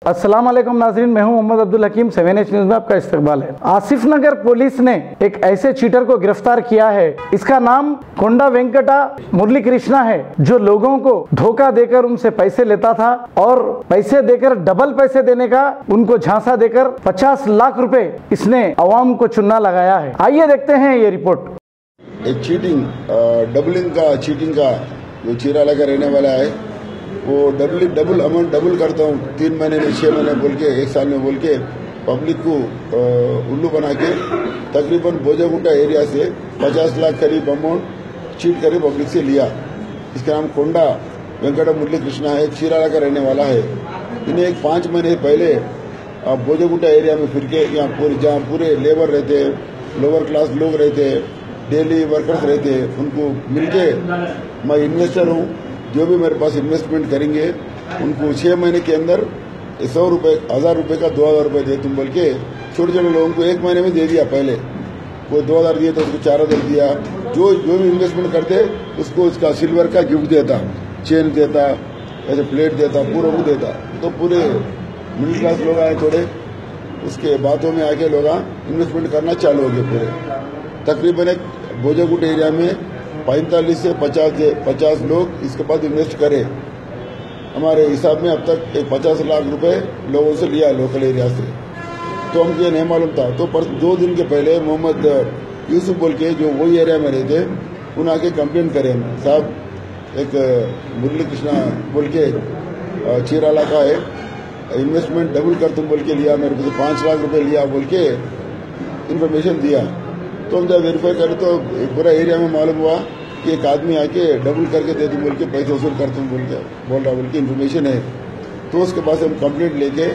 अस्सलाम वालेकुम नाज़रीन, मैं हूं मोहम्मद अब्दुल हकीम। 7H न्यूज़ में आपका इस्तकबाल है। आसिफ नगर पुलिस ने एक ऐसे चीटर को गिरफ्तार किया है। इसका नाम कोंडा वेंकटा मुरली कृष्णा है, जो लोगों को धोखा देकर उनसे पैसे लेता था और पैसे देकर डबल पैसे देने का उनको झांसा देकर 50 लाख रुपए इसने अवाम को चुना लगाया है। आइए देखते हैं ये रिपोर्ट। एक चीटिंग चीटिंग का जो चीराला का रहने वाला है, वो डबल अमाउंट डबल करता हूँ 3 महीने में 6 महीने बोल के 1 साल में बोल के पब्लिक को उल्लू बना के तकरीबन बोजागुंटा एरिया से 50 लाख करीब अमाउंट चीट करके पब्लिक से लिया। इसका नाम कोंडा वेंकटा मुरली कृष्णा है, चीराला का रहने वाला है। इन्हें एक 5 महीने पहले बोजागुंटा एरिया में फिर के जहाँ पूरे लेबर रहते हैं, लोअर क्लास लोग रहते हैं, डेली वर्कर्स रहते हैं, उनको मिलके मैं इन्वेस्टर हूँ, जो भी मेरे पास इन्वेस्टमेंट करेंगे उनको 6 महीने के अंदर 100 रुपये 1000 रुपये का 2000 रुपये दे तुम बोल के छोटे छोटे लोगों को 1 महीने में दे दिया। पहले कोई 2000 दिए तो उसको 4000 दिया। जो भी इन्वेस्टमेंट करते उसको उसका सिल्वर का गिफ्ट देता, चेन देता, ऐसे प्लेट देता, पूरा वो देता। तो पूरे मिडिल क्लास लोग आए, थोड़े उसके बातों में आके लोग इन्वेस्टमेंट करना चालू हो गए। पूरे तकरीबन एक बोजागुट एरिया में 45 से 50 लोग इसके बाद इन्वेस्ट करें। हमारे हिसाब में अब तक एक 50 लाख रुपए लोगों से लिया लोकल एरिया से। तो हमको ये नहीं मालूम था। तो 2 दिन के पहले मोहम्मद यूसुफ बोल के जो वही एरिया में रहते उन्हें आके कंप्लेन करें, साहब एक मुरली कृष्णा बोल के चीराला का है, इन्वेस्टमेंट डबल कर तुम बोल के लिया, मेरे को 5 लाख रुपए लिया बोल के इन्फॉर्मेशन दिया। तो हम जब वेरीफाई करें तो पूरा एरिया में मालूम हुआ कि एक आदमी आके डबल करके दे दूं बोल के पैसे वसूल कर तुम बोल रहा बोल के इन्फॉर्मेशन है। तो उसके पास हम कंप्लेंट लेके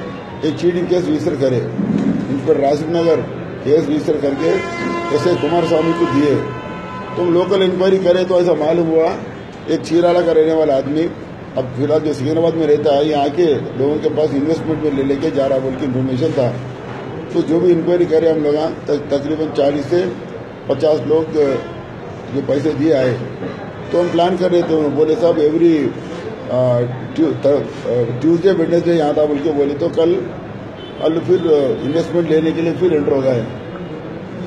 एक चीटिंग केस रजिस्टर करे, इंस्पेक्टर रासिफ नगर केस रजिस्टर करके ऐसे कुमार स्वामी को दिए। तो हम लोकल इंक्वायरी करें तो ऐसा मालूम हुआ एक चीराला का रहने वाला आदमी अब फिलहाल जो सिकंदराबाद में रहता है, यहाँ आके लोगों के पास इन्वेस्टमेंट में लेके जा रहा बोल के इन्फॉर्मेशन था। तो जो भी इंक्वायरी करे हम लोग तकरीबन 40 से 50 लोग जो पैसे दिए आए। तो हम प्लान कर रहे थे, बोले साहब एवरी ट्यूसडे वेडनेसडे यहाँ था बोल के बोले। तो कल फिर इन्वेस्टमेंट लेने के लिए फिर एंटर हो गए।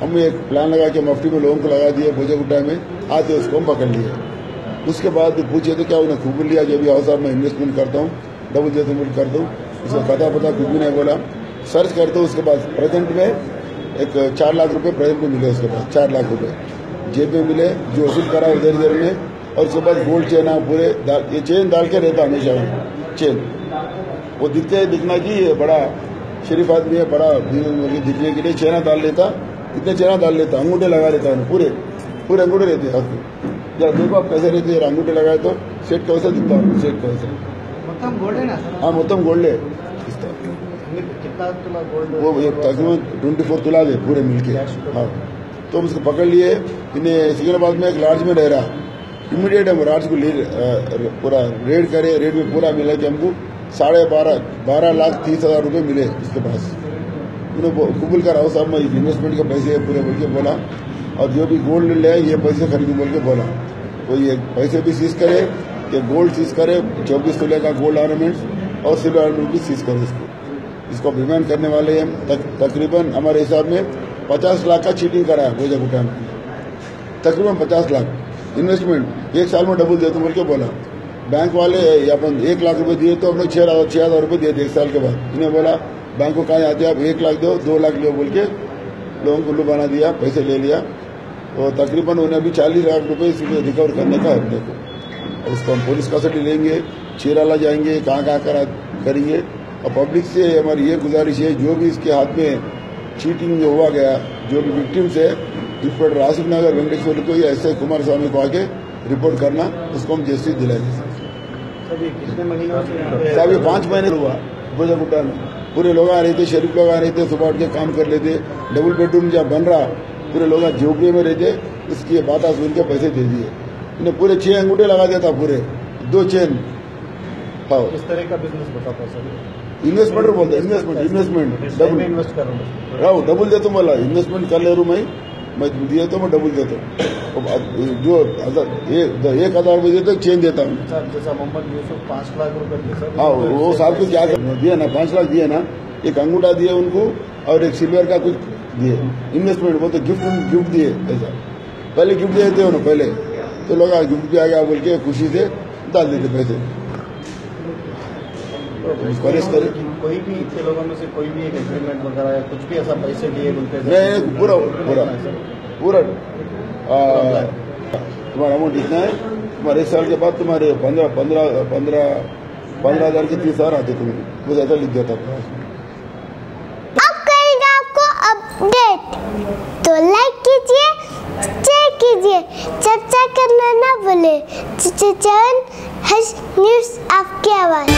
हम एक प्लान लगा के मफ्ती में लोगों को लगा दिए, बोजागुट्टा में आते उसको हम पकड़ लिए। उसके बाद पूछे तो क्या उन्हें खूब लिया, जो भी हाउस साहब मैं इन्वेस्टमेंट करता हूँ, डबल जेटलमेंट करता हूँ, उसका पता कुछ भी नहीं बोला। सर्च करते उसके बाद प्रेजेंट में एक 4 लाख रुपए प्रेजेंट में मिले, उसके पास 4 लाख रुपए जेब में मिले जो वसूल करा उधर में। और उसके बाद गोल्ड चेन पूरे ये चेन डाल के रहता हमेशा चेन, वो दिखना कि ये बड़ा शरीफ आदमी है, बड़ा दिखने के लिए चेना डाल लेता, इतने चेना डाल लेता, अंगूठे लगा लेता है, पूरे अंगूठे रहते हैं। जब देखो आप कैसे रहते हैं, अंगूठे लगाए तो सेट कैसा दिखता है, सेट कैसा మొత్తం గోల్డ్ है ना? हाँ మొత్తం गोल्ड है। कितना तुला गोल्ड? वो तकरीबन 24 तुला है पूरे मिलके। हाँ, तो हम उसको पकड़ लिए। इन्हें सिकंदराबाद में एक लॉज में रह रहा, इमीडिएट हम लॉज को पूरा रेड करे। रेड में पूरा मिला कि हमको 12.5 लाख 30,000 रुपये मिले इसके पास। उन्होंने कबूल करा हो साहब मैं इन्वेस्टमेंट के पैसे पूरे बोल के बोला, और जो भी गोल्ड ले ये पैसे खरीदू बोल के बोला। तो ये पैसे भी सीज करे, ये गोल्ड सीज करे, 24 तोले का गोल्ड ऑर्नामेंट्स और सिल्वर ऑर्नामेंट भी सीज करे। इसको रिमांड करने वाले हैं। तकरीबन हमारे हिसाब में 50 लाख का चीटिंग करा है बोजागुट्टा में, तकरीबन 50 लाख इन्वेस्टमेंट 1 साल में डबल दे तो बोल के बोला। बैंक वाले अपन 1 लाख रुपए दिए तो हम लोग 6,000 रुपये दिए थे 1 साल के बाद। इन्हें बोला बैंक को कहाँ आते आप 1 लाख दो 2 लाख लो बोल के लोगों को उल्लू बना दिया, पैसे ले लिया। तो तकरीबन उन्हें अभी 40 लाख रुपये इसमें रिकवर करने का है अपने को। उसको हम पुलिस कस्टडी लेंगे, चीराला जाएंगे, कहाँ करेंगे। और पब्लिक से हमारी ये गुजारिश है, जो भी इसके हाथ में चीटिंग जो हुआ गया, जो भी विक्टिम्स है, इंस्पेक्टर रासिफ नगर वेंकटेश्वर को या एसआई कुमार स्वामी को आके रिपोर्ट करना, उसको हम जस्टिस दिलाएंगे। कितने महीनों से? साहब 5 महीने हुआ बोजागुट्टा में। पूरे लोग आ रहे थे, शरीफ लोग आ रहे थे, सुबह उठ के काम कर लेते। डबल बेडरूम जब बन रहा, पूरे लोग झोपड़े में रहते, उसकी बात सुन के पैसे दे दिए। इन्हें पूरे 6 अंगूठे लगा देता, पूरे 2 चेन। हाँ, किस तरह का बिजनेस बताता सर? इन्वेस्टमेंट बोलते, इन्वेस्टमेंट डबल इन्वेस्ट कर रहा हूँ, डबल दे तुम बोला, इन्वेस्टमेंट कर ले रू मैं मैं दिए तो मैं डबल देता हूँ। जो 1,000 रुपये देते चेंज देता हूँ। सर जैसा मोहम्मद यूसुफ 5 लाख रुपए दिए सर। हाँ, वो साहब को क्या दिया ना, 5 लाख दिए ना, एक अंगूठा दिए उनको और एक सिल्वर का कुछ दिए इन्वेस्टमेंट, वो तो गिफ्ट दिए। ऐसा पहले गिफ्ट देते हो ना, पहले तो लोग गिफ्ट भी आ गया बोल के खुशी से डाल देते पैसे। कोई भी इतने लोगों में से कोई भी एक एग्रीमेंट वगैरह या कुछ भी ऐसा पैसे दिए बोलते नहीं, पूरा तुम्हारा अमाउंट इतना है, तुम्हारे 1 साल के बाद तुम्हारे 15,000 के 30,000 आते तुम्हें, बस ऐसा लिख देता। अब करेंगे आपको अपडेट, तो लाइक कीजिए, शेयर कीजिए, चर्चा करना ना भूले। चैनल न्यूज़ आपकी आवाज़।